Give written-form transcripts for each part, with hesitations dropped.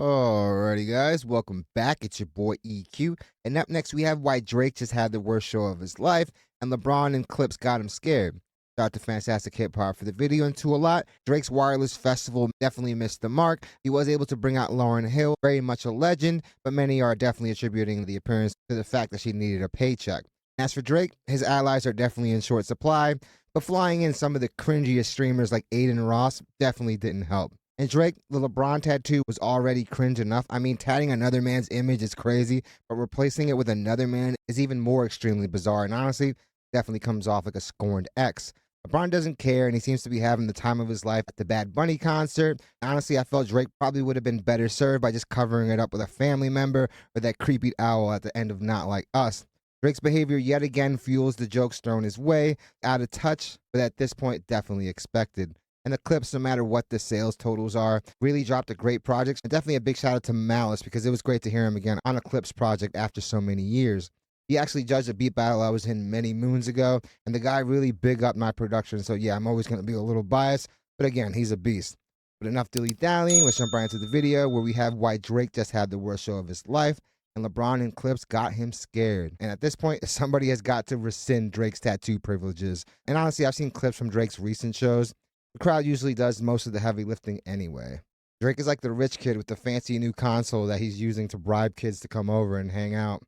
Alrighty, guys, welcome back. It's your boy EQ, and up next we have why Drake just had the worst show of his life, and LeBron and Clipse got him scared. Shout out to Fantastic Hip Hop for the video and to a lot. Drake's Wireless Festival definitely missed the mark. He was able to bring out Lauryn Hill, very much a legend, but many are definitely attributing the appearance to the fact that she needed a paycheck. As for Drake, his allies are definitely in short supply, but flying in some of the cringiest streamers like Aiden Ross definitely didn't help. And Drake, the LeBron tattoo was already cringe enough. I mean, tatting another man's image is crazy, but replacing it with another man is even more extremely bizarre. And honestly, definitely comes off like a scorned ex. LeBron doesn't care, and he seems to be having the time of his life at the Bad Bunny concert. Honestly, I felt Drake probably would have been better served by just covering it up with a family member or that creepy owl at the end of Not Like Us. Drake's behavior yet again fuels the jokes thrown his way, out of touch, but at this point, definitely expected. And the Clipse, no matter what the sales totals are, really dropped a great project. And definitely a big shout out to Malice because it was great to hear him again on a Clipse project after so many years. He actually judged a beat battle I was in many moons ago, and the guy really big up my production. So yeah, I'm always going to be a little biased, but again, he's a beast. But enough dilly-dallying, let's jump right into the video where we have why Drake just had the worst show of his life, and LeBron and Clipse got him scared. And at this point, somebody has got to rescind Drake's tattoo privileges. And honestly, I've seen clips from Drake's recent shows. The crowd usually does most of the heavy lifting anyway. Drake is like the rich kid with the fancy new console that he's using to bribe kids to come over and hang out.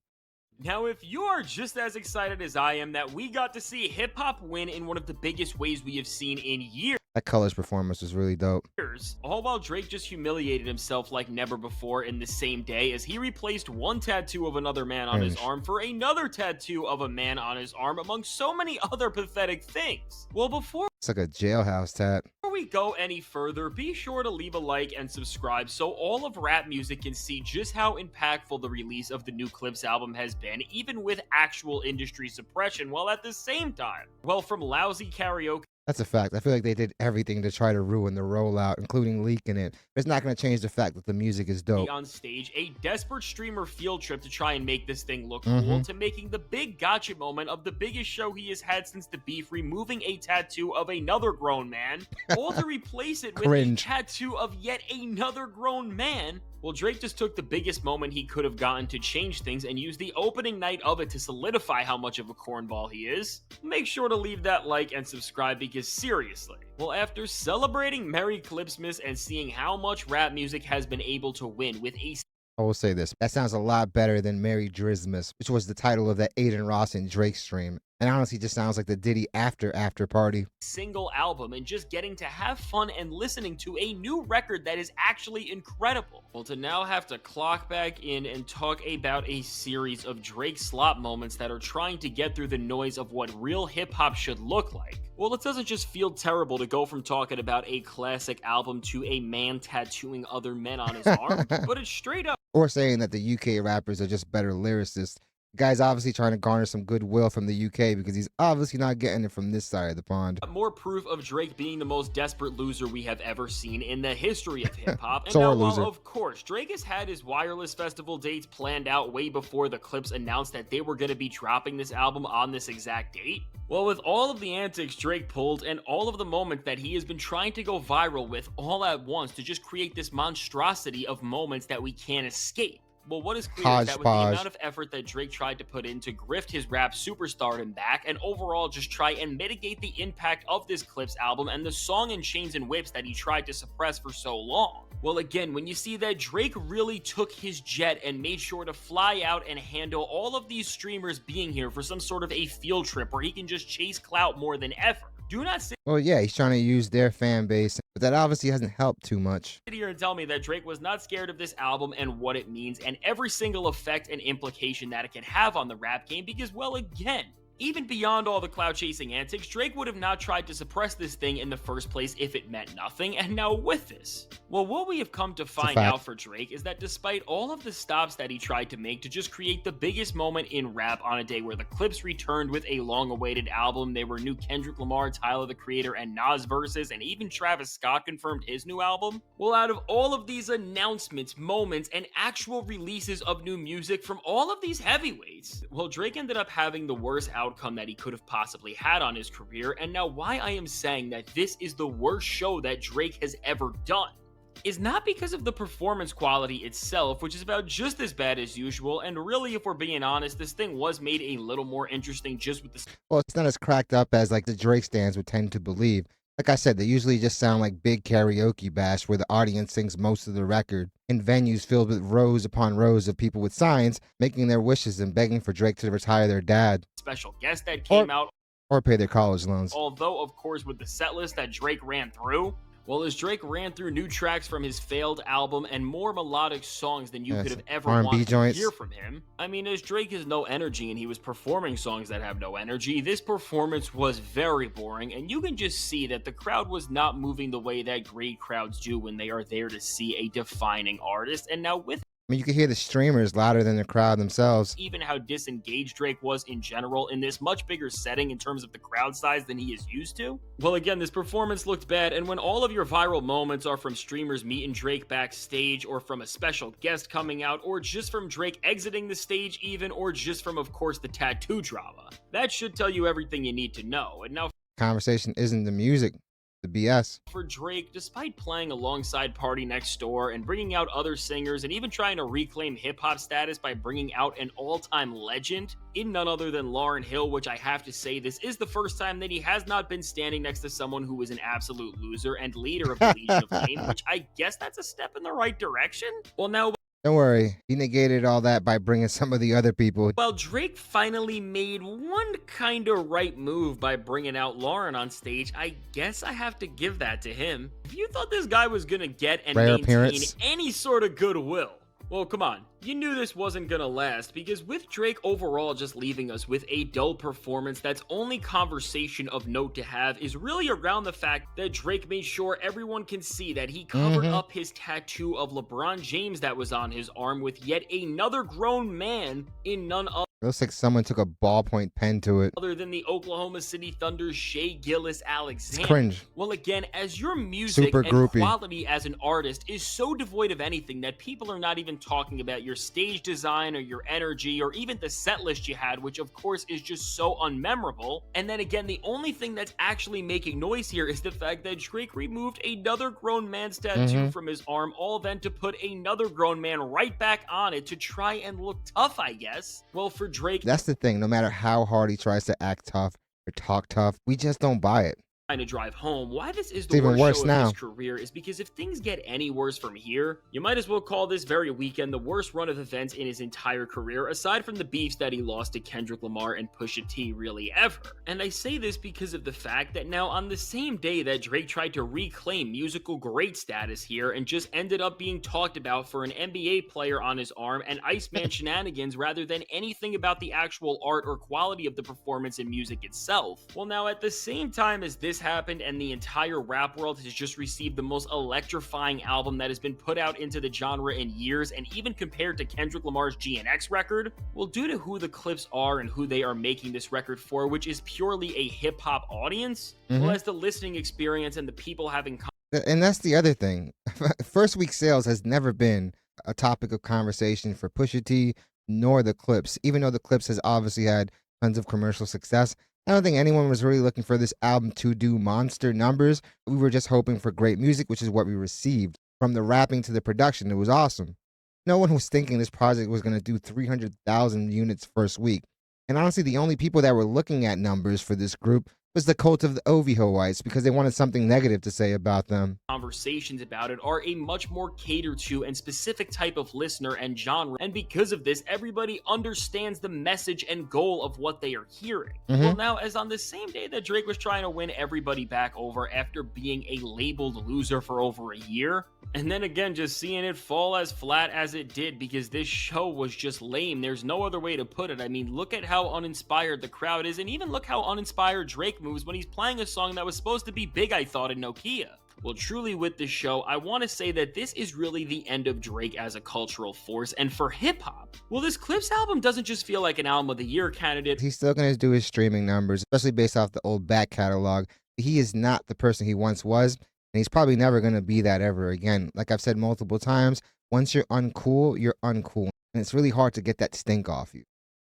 Now, if you are just as excited as I am that we got to see hip hop win in one of the biggest ways we have seen in years, That Colors performance was really dope. all while Drake just humiliated himself like never before in the same day as he replaced one tattoo of another man on his Cringe. arm for another tattoo of a man on his arm, among so many other pathetic things. Well, before It's like a jailhouse tat. we go any further, be sure to leave a like and subscribe so all of rap music can see just how impactful the release of the new Clipse album has been, even with actual industry suppression, while at the same time, well, from lousy karaoke That's a fact. I feel like they did everything to try to ruin the rollout, including leaking it. But it's not going to change the fact that the music is dope. on stage, a desperate streamer field trip to try and make this thing look cool, Mhm. to making the big gotcha moment of the biggest show he has had since the beef, removing a tattoo of another grown man, all to replace it with a Cringe. tattoo of yet another grown man. Well, Drake just took the biggest moment he could have gotten to change things and used the opening night of it to solidify how much of a cornball he is. Make sure to leave that like and subscribe because seriously, well, after celebrating Merry Clipsmas and seeing how much rap music has been able to win with a I will say this. That sounds a lot better than Merry Drizmas, which was the title of that Aiden Ross and Drake stream. And honestly, just sounds like the Diddy after party. single album and just getting to have fun and listening to a new record that is actually incredible. Well, to now have to clock back in and talk about a series of Drake slop moments that are trying to get through the noise of what real hip hop should look like. Well, it doesn't just feel terrible to go from talking about a classic album to a man tattooing other men on his arm, but it's straight up Or saying that the UK rappers are just better lyricists. The guy's obviously trying to garner some goodwill from the UK because he's obviously not getting it from this side of the pond. more proof of Drake being the most desperate loser we have ever seen in the history of hip hop. And Sore now, loser. while of course Drake has had his Wireless Festival dates planned out way before the Clipse announced that they were going to be dropping this album on this exact date, well, with all of the antics Drake pulled and all of the moments that he has been trying to go viral with all at once to just create this monstrosity of moments that we can't escape. Well, what is clear is that with the Hodgepodge. amount of effort that Drake tried to put in to grift his rap superstardom back and overall just try and mitigate the impact of this Clipse album and the song and Chains and Whips that he tried to suppress for so long. Well, again, when you see that Drake really took his jet and made sure to fly out and handle all of these streamers being here for some sort of a field trip where he can just chase clout more than ever. Do not sit Well, yeah, he's trying to use their fan base, but that obviously hasn't helped too much. here and tell me that Drake was not scared of this album and what it means and every single effect and implication that it can have on the rap game because, well, again, even beyond all the cloud chasing antics, Drake would have not tried to suppress this thing in the first place if it meant nothing, and now with this. Well, what we have come to find fact. out for Drake is that despite all of the stops that he tried to make to just create the biggest moment in rap on a day where the Clipse returned with a long-awaited album, they were new Kendrick Lamar, Tyler the Creator, and Nas verses, and even Travis Scott confirmed his new album. Well, out of all of these announcements, moments, and actual releases of new music from all of these heavyweights, well, Drake ended up having the worst outcome that he could have possibly had on his career, and now why I am saying that this is the worst show that Drake has ever done. is not because of the performance quality itself, which is about just as bad as usual. And really, if we're being honest, this thing was made a little more interesting just with the Well, it's not as cracked up as like the Drake stands would tend to believe. Like I said, they usually just sound like big karaoke bash where the audience sings most of the record in venues filled with rows upon rows of people with signs making their wishes and begging for Drake to retire their dad special guest that or came out. pay their college loans. Although, of course, with the set list that Drake ran through, well, as Drake ran through new tracks from his failed album and more melodic songs than you Yes, could have ever R&B wanted to joints. hear from him. I mean, as Drake has no energy and he was performing songs that have no energy, this performance was very boring, and you can just see that the crowd was not moving the way that great crowds do when they are there to see a defining artist. And now with I mean, you could hear the streamers louder than the crowd themselves. even how disengaged Drake was in general in this much bigger setting in terms of the crowd size than he is used to. Well, again, this performance looked bad, and when all of your viral moments are from streamers meeting Drake backstage, or from a special guest coming out, or just from Drake exiting the stage even, or just from, of course, the tattoo drama, that should tell you everything you need to know. And now Conversation isn't the music, the BS. for Drake, despite playing alongside Party Next Door and bringing out other singers and even trying to reclaim hip hop status by bringing out an all time legend in none other than Lauryn Hill, which I have to say, this is the first time that he has not been standing next to someone who was an absolute loser and leader of the Legion of Fame, which I guess that's a step in the right direction. Well, now, Don't worry, he negated all that by bringing some of the other people. well, Drake finally made one kind of right move by bringing out Lauren on stage. I guess I have to give that to him. If you thought this guy was gonna get and Rare maintain appearance. any sort of goodwill, well, come on. You knew this wasn't gonna last, because with Drake overall just leaving us with a dull performance, that's only conversation of note to have is really around the fact that Drake made sure everyone can see that he covered up his tattoo of LeBron James that was on his arm with yet another grown man in none other It looks like someone took a ballpoint pen to it. than the Oklahoma City Thunder's Shea Gillis It's Alexander. cringe. Well, again, as your music Super and groupie. quality as an artist is so devoid of anything that people are not even talking about your stage design or your energy or even the set list you had, which of course is just so unmemorable. And then again, the only thing that's actually making noise here is the fact that Drake removed another grown man's tattoo from his arm, all then to put another grown man right back on it to try and look tough, I guess. Well, for Drake, That's the thing. No matter how hard he tries to act tough or talk tough, we just don't buy it. trying to drive home why this is It's the even worst worse show of now. his career is because if things get any worse from here, you might as well call this very weekend the worst run of events in his entire career, aside from the beefs that he lost to Kendrick Lamar and Pusha T really ever. And I say this because of the fact that now on the same day that Drake tried to reclaim musical great status here and just ended up being talked about for an NBA player on his arm and Iceman shenanigans rather than anything about the actual art or quality of the performance and music itself. Well, now at the same time as this happened and the entire rap world has just received the most electrifying album that has been put out into the genre in years, and even compared to Kendrick Lamar's GNX record, well, due to who the Clipse are and who they are making this record for, which is purely a hip-hop audience, well, as the listening experience and the people having And that's the other thing. First week sales has never been a topic of conversation for Pusha T nor the Clipse, even though the Clipse has obviously had tons of commercial success. I don't think anyone was really looking for this album to do monster numbers. We were just hoping for great music, which is what we received. From the rapping to the production, it was awesome. No one was thinking this project was going to do 300,000 units first week. And honestly, the only people that were looking at numbers for this group was the cult of the Ovihoites because they wanted something negative to say about them. conversations about it are a much more catered to and specific type of listener and genre, and because of this, everybody understands the message and goal of what they are hearing. Well, now, as on the same day that Drake was trying to win everybody back over after being a labeled loser for over a year, and then again just seeing it fall as flat as it did because this show was just lame, there's no other way to put it. I mean, look at how uninspired the crowd is, and even look how uninspired Drake moves when he's playing a song that was supposed to be big, I thought, in Nokia. Well, truly with this show, I want to say that this is really the end of Drake as a cultural force, and for hip-hop, well, this Clipse album doesn't just feel like an album of the year candidate. He's still going to do his streaming numbers, especially based off the old back catalog. He is not the person he once was, and he's probably never going to be that ever again. Like I've said multiple times, once you're uncool, you're uncool. And it's really hard to get that stink off you.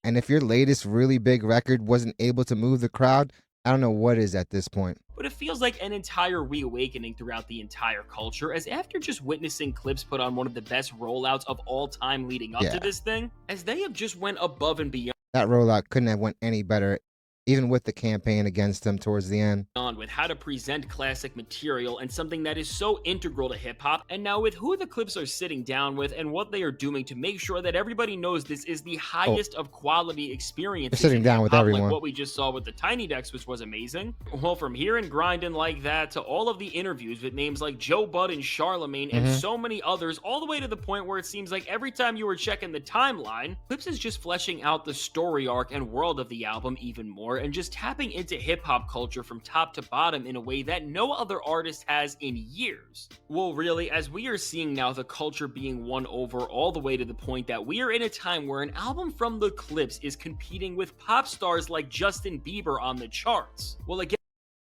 And if your latest really big record wasn't able to move the crowd, I don't know what is at this point. but it feels like an entire reawakening throughout the entire culture, as after just witnessing Clipse put on one of the best rollouts of all time leading up to Yeah, this thing, as they have just went above and beyond that rollout couldn't have went any better, even with the campaign against him towards the end. with how to present classic material and something that is so integral to hip hop, and now with who the Clipse are sitting down with and what they are doing to make sure that everybody knows this is the Oh, highest of quality you're experiences sitting in down hip with hop, like everyone. what we just saw with the Tiny Decks, which was amazing. Well, from hearing grinding like that to all of the interviews with names like Joe Bud and Charlemagne and Hmm. so many others, all the way to the point where it seems like every time you were checking the timeline, Clipse is just fleshing out the story arc and world of the album even more and just tapping into hip hop culture from top to bottom in a way that no other artist has in years. Well, really, as we are seeing now the culture being won over all the way to the point that we are in a time where an album from the Clipse is competing with pop stars like Justin Bieber on the charts. Well, again,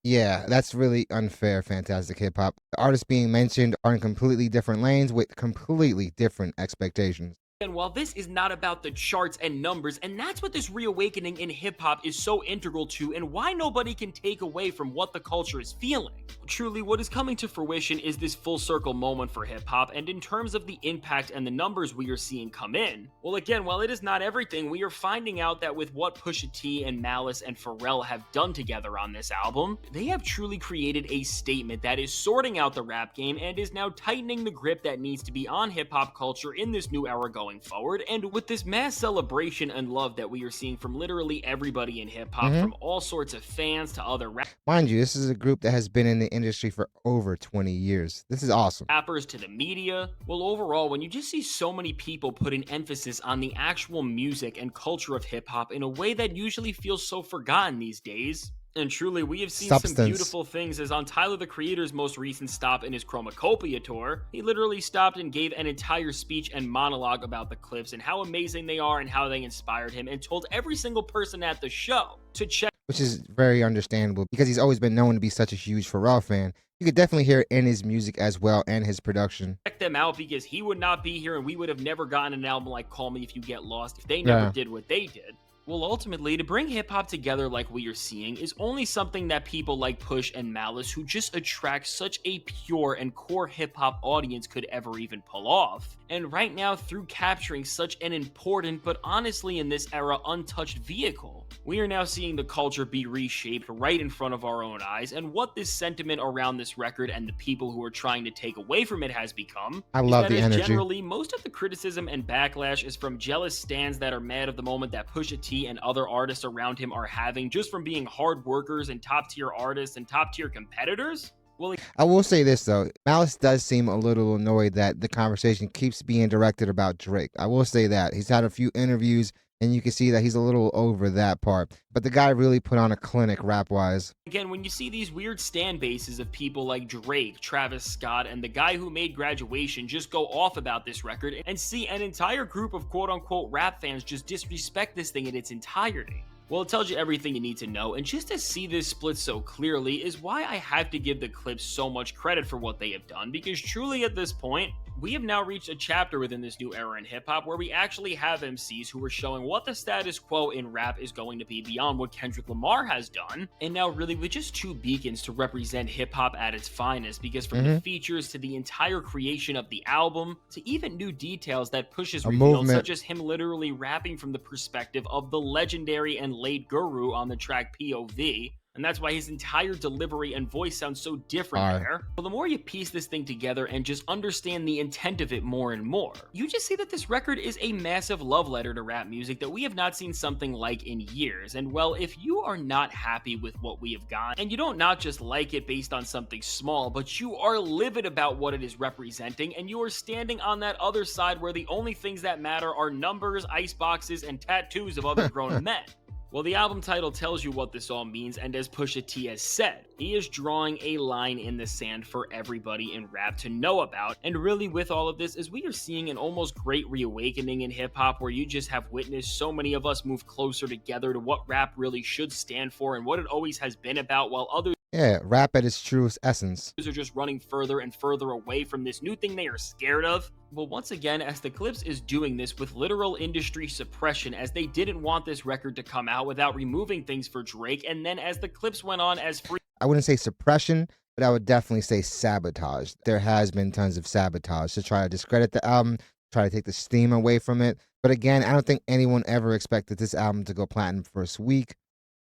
Yeah, that's really unfair, Fantastic Hip Hop. The artists being mentioned are in completely different lanes with completely different expectations. while this is not about the charts and numbers, and that's what this reawakening in hip hop is so integral to, and why nobody can take away from what the culture is feeling. Truly, what is coming to fruition is this full circle moment for hip hop, and in terms of the impact and the numbers we are seeing come in, well, again, while it is not everything, we are finding out that with what Pusha T and Malice and Pharrell have done together on this album, they have truly created a statement that is sorting out the rap game and is now tightening the grip that needs to be on hip hop culture in this new era going forward. And with this mass celebration and love that we are seeing from literally everybody in hip hop, Hmm. from all sorts of fans to other Mind you, this is a group that has been in the industry for over 20 years. This is awesome. rappers to the media, well, overall, when you just see so many people put an emphasis on the actual music and culture of hip hop in a way that usually feels so forgotten these days. And truly, we have seen some Substance. beautiful things, as on Tyler the Creator's most recent stop in his Chromacopia tour, he literally stopped and gave an entire speech and monologue about the Clipse and how amazing they are and how they inspired him, and told every single person at the show to check Which is very understandable because he's always been known to be such a huge Pharrell fan. You could definitely hear it in his music as well and his production. them out, because he would not be here and we would have never gotten an album like Call Me If You Get Lost if they never Yeah. did what they did. Well, ultimately, to bring hip hop together like we are seeing is only something that people like Push and Malice, who just attract such a pure and core hip hop audience, could ever even pull off. And right now, through capturing such an important, but honestly in this era, untouched vehicle, we are now seeing the culture be reshaped right in front of our own eyes, and what this sentiment around this record and the people who are trying to take away from it has become I is love that the as energy. generally most of the criticism and backlash is from jealous stans that are mad of the moment that Pusha T and other artists around him are having just from being hard workers and top tier artists and top tier competitors. Well, I will say this though, Malice does seem a little annoyed that the conversation keeps being directed about Drake. I will say that. He's had a few interviews and you can see that he's a little over that part. But the guy really put on a clinic rap wise. again, when you see these weird stand bases of people like Drake, Travis Scott, and the guy who made Graduation just go off about this record, and see an entire group of quote unquote rap fans just disrespect this thing in its entirety, well, it tells you everything you need to know, and just to see this split so clearly is why I have to give the Clipse so much credit for what they have done, because truly at this point, we have now reached a chapter within this new era in hip hop where we actually have MCs who are showing what the status quo in rap is going to be beyond what Kendrick Lamar has done, and now really with just two beacons to represent hip hop at its finest, because from the features to the entire creation of the album to even new details that Push A revealed, movement. such as him literally rapping from the perspective of the legendary and late Guru on the track POV, and that's why his entire delivery and voice sounds so different Alright. there. But the more you piece this thing together and just understand the intent of it more and more, you just see that this record is a massive love letter to rap music that we have not seen something like in years. And well, if you are not happy with what we have got, and you don't not just like it based on something small, but you are livid about what it is representing, and you are standing on that other side where the only things that matter are numbers, ice boxes, and tattoos of other grown men, well, the album title tells you what this all means, and as Pusha T has said, he is drawing a line in the sand for everybody in rap to know about. And really with all of this is we are seeing an almost great reawakening in hip-hop where you just have witnessed so many of us move closer together to what rap really should stand for and what it always has been about, while others Yeah, rap at its truest essence. are just running further and further away from this new thing they are scared of. Well, once again, as the Clipse is doing this with literal industry suppression, as they didn't want this record to come out without removing things for Drake, and then as the Clipse went on as free I wouldn't say suppression, but I would definitely say sabotage. There has been tons of sabotage to try to discredit the album, try to take the steam away from it. But again, I don't think anyone ever expected this album to go platinum first week.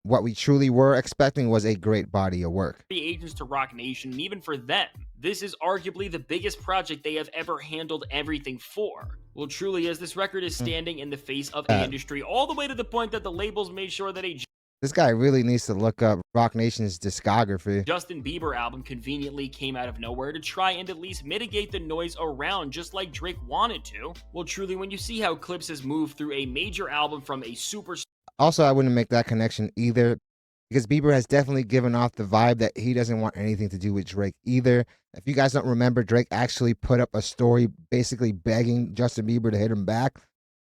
What we truly were expecting was a great body of work. Agents to Rock Nation, and even for them, this is arguably the biggest project they have ever handled everything for. Well, truly, as this record is standing in the face of the industry, all the way to the point that the labels made sure that a This guy really needs to look up Rock Nation's discography. Justin Bieber album conveniently came out of nowhere to try and at least mitigate the noise around, just like Drake wanted to. Well, truly, when you see how Clipse has moved through a major album from a super. Also, I wouldn't make that connection either, because Bieber has definitely given off the vibe that he doesn't want anything to do with Drake either. If you guys don't remember, Drake actually put up a story basically begging Justin Bieber to hit him back,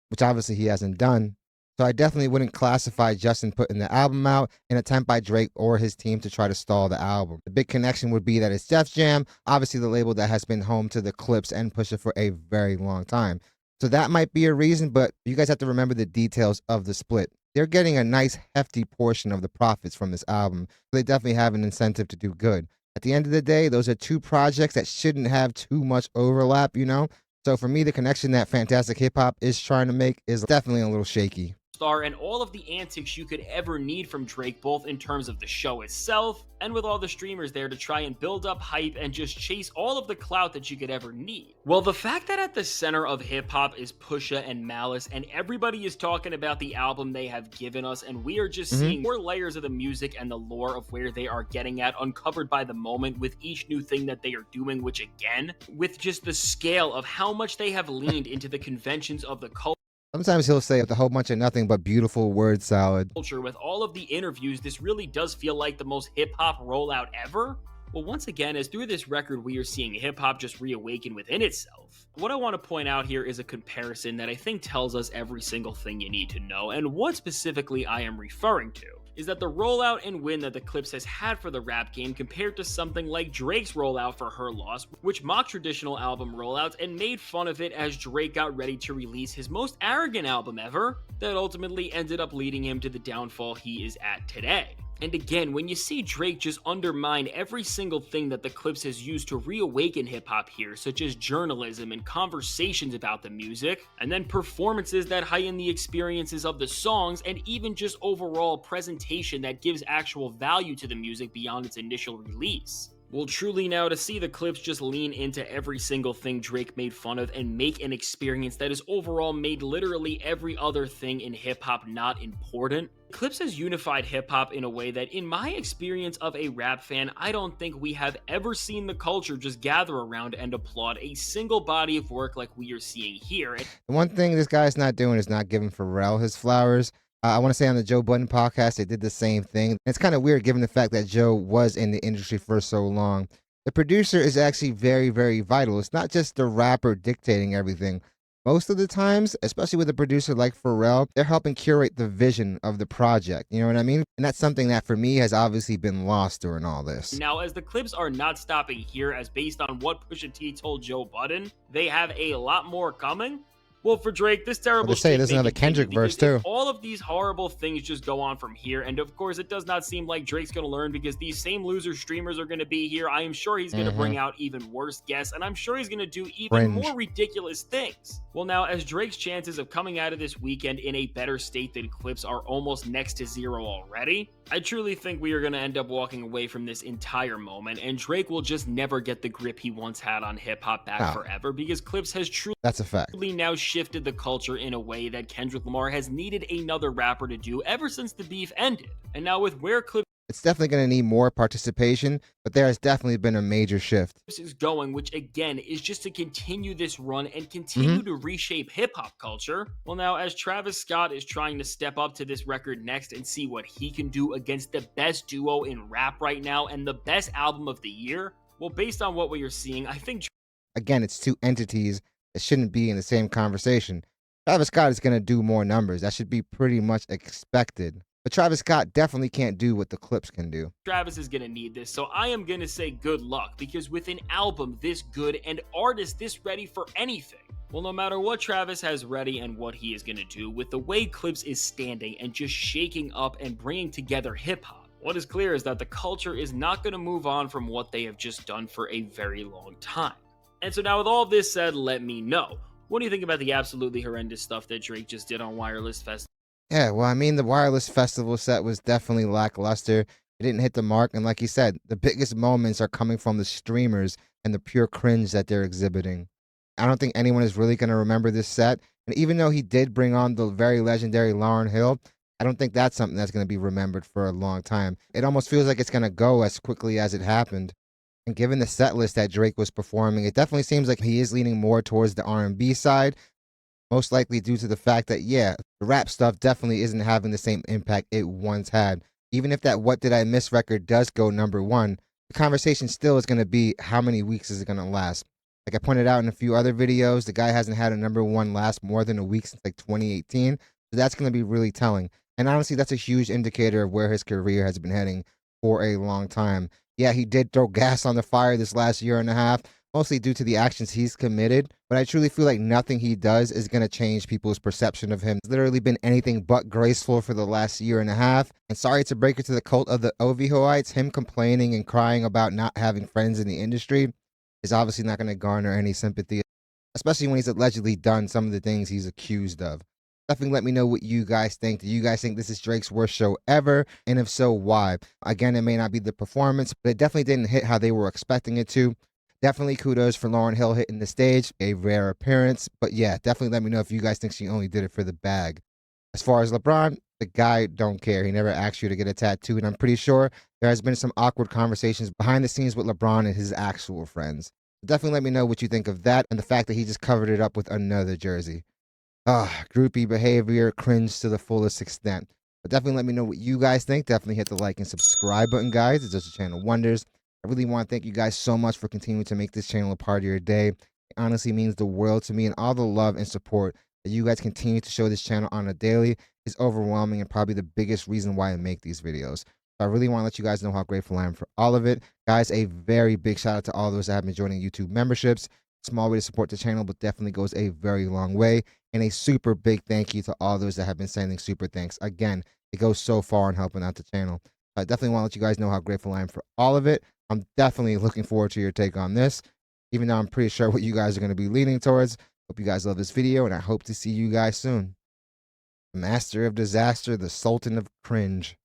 which obviously he hasn't done. So I definitely wouldn't classify Justin putting the album out an attempt by Drake or his team to try to stall the album. The big connection would be that it's Def Jam, obviously the label that has been home to the Clipse and Pusha for a very long time. So that might be a reason, but you guys have to remember the details of the split. They're getting a nice hefty portion of the profits from this album, so they definitely have an incentive to do good. At the end of the day, those are two projects that shouldn't have too much overlap, you know? So for me, the connection that Fantastic Hip Hop is trying to make is definitely a little shaky. Star and all of the antics you could ever need from Drake, both in terms of the show itself and with all the streamers there to try and build up hype and just chase all of the clout that you could ever need. Well, the fact that at the center of hip hop is Pusha and Malice, and everybody is talking about the album they have given us, and we are just seeing more layers of the music and the lore of where they are getting at uncovered by the moment with each new thing that they are doing, which again, with just the scale of how much they have leaned into the conventions of the culture. Sometimes he'll say with a whole bunch of nothing but beautiful word salad. With all of the interviews, this really does feel like the most hip-hop rollout ever. Well, once again, as through this record we are seeing hip-hop just reawaken within itself. What I want to point out here is a comparison that I think tells us every single thing you need to know, and what specifically I am referring to is that the rollout and win that the Clipse has had for the rap game compared to something like Drake's rollout for Her Loss, which mocked traditional album rollouts and made fun of it as Drake got ready to release his most arrogant album ever, that ultimately ended up leading him to the downfall he is at today. And again, when you see Drake just undermine every single thing that the Clipse has used to reawaken hip-hop here, such as journalism and conversations about the music, and then performances that heighten the experiences of the songs, and even just overall presentation that gives actual value to the music beyond its initial release. Well, truly now, to see the Clipse just lean into every single thing Drake made fun of and make an experience that has overall made literally every other thing in hip-hop not important. Clipse has unified hip-hop in a way that, in my experience of a rap fan, I don't think we have ever seen the culture just gather around and applaud a single body of work like we are seeing here. The one thing this guy's not doing is not giving Pharrell his flowers. I want to say on the Joe Budden podcast, they did the same thing. It's kind of weird given the fact that Joe was in the industry for so long. The producer is actually very, very vital. It's not just the rapper dictating everything. Most of the times, especially with a producer like Pharrell, they're helping curate the vision of the project. You know what I mean? And that's something that for me has obviously been lost during all this. Now, as the Clipse are not stopping here, as based on what Pusha T told Joe Budden, they have a lot more coming. Well, for Drake, this terrible say there's another Kendrick verse too. All of these horrible things just go on from here, and of course, it does not seem like Drake's going to learn because these same loser streamers are going to be here. I am sure he's going to bring out even worse guests, and I'm sure he's going to do even more ridiculous things. Well, now, as Drake's chances of coming out of this weekend in a better state than Clipse are almost next to zero already, I truly think we are going to end up walking away from this entire moment, and Drake will just never get the grip he once had on hip-hop back forever, because Clipse has That's a fact. now shifted the culture in a way that Kendrick Lamar has needed another rapper to do ever since the beef ended. And now with where Clipse It's definitely going to need more participation, but there has definitely been a major shift. is going, which again is just to continue this run and continue to reshape hip-hop culture. Well, now as Travis Scott is trying to step up to this record next and see what he can do against the best duo in rap right now and the best album of the year, well, based on what we are seeing, I think Again, it's two entities that shouldn't be in the same conversation. Travis Scott is going to do more numbers. That should be pretty much expected. But Travis Scott definitely can't do what the Clipse can do. Travis is going to need this, so I am going to say good luck, because with an album this good and artists this ready for anything, well, no matter what Travis has ready and what he is going to do, with the way Clipse is standing and just shaking up and bringing together hip-hop, What is clear is that the culture is not going to move on from what they have just done for a very long time. And so now, with all this said, let me know. What do you think about the absolutely horrendous stuff that Drake just did on Wireless Fest? Yeah, well, I mean, the Wireless Festival set was definitely lackluster. It didn't hit the mark, and like you said, the biggest moments are coming from the streamers and the pure cringe that they're exhibiting. I don't think anyone is really going to remember this set, and even though he did bring on the very legendary Lauryn Hill, I don't think that's something that's going to be remembered for a long time. It almost feels like it's going to go as quickly as it happened. And given the set list that Drake was performing, it definitely seems like he is leaning more towards the R&B side, most likely due to the fact that, yeah, the rap stuff definitely isn't having the same impact it once had. Even if that What Did I Miss record does go number one, the conversation still is going to be how many weeks is it going to last? Like I pointed out in a few other videos, the guy hasn't had a number one last more than a week since like 2018. So that's going to be really telling. And honestly, that's a huge indicator of where his career has been heading for a long time. Yeah, he did throw gas on the fire this last year and a half, mostly due to the actions he's committed. But I truly feel like nothing he does is going to change people's perception of him. He's literally been anything but graceful for the last year and a half. And sorry to break it to the cult of the Ovihoites, him complaining and crying about not having friends in the industry is obviously not going to garner any sympathy, especially when he's allegedly done some of the things he's accused of. Definitely let me know what you guys think. Do you guys think this is Drake's worst show ever? And if so, why? Again, it may not be the performance, but it definitely didn't hit how they were expecting it to. Definitely kudos for Lauryn Hill hitting the stage, a rare appearance. But yeah, definitely let me know if you guys think she only did it for the bag. As far as LeBron, the guy don't care. He never asked you to get a tattoo, and I'm pretty sure there has been some awkward conversations behind the scenes with LeBron and his actual friends. Definitely let me know what you think of that and the fact that he just covered it up with another jersey. Groupie behavior, cringe to the fullest extent. But definitely let me know what you guys think. Definitely hit the like and subscribe button, guys. It does the channel wonders. I really want to thank you guys so much for continuing to make this channel a part of your day. It honestly means the world to me, and all the love and support that you guys continue to show this channel on a daily is overwhelming and probably the biggest reason why I make these videos. So I really want to let you guys know how grateful I am for all of it. Guys, a very big shout out to all those that have been joining YouTube memberships. Small way to support the channel, but definitely goes a very long way. And a super big thank you to all those that have been sending super thanks. Again, it goes so far in helping out the channel. I definitely want to let you guys know how grateful I am for all of it. I'm definitely looking forward to your take on this, even though I'm pretty sure what you guys are going to be leaning towards. Hope you guys love this video, and I hope to see you guys soon. Master of disaster, the Sultan of cringe.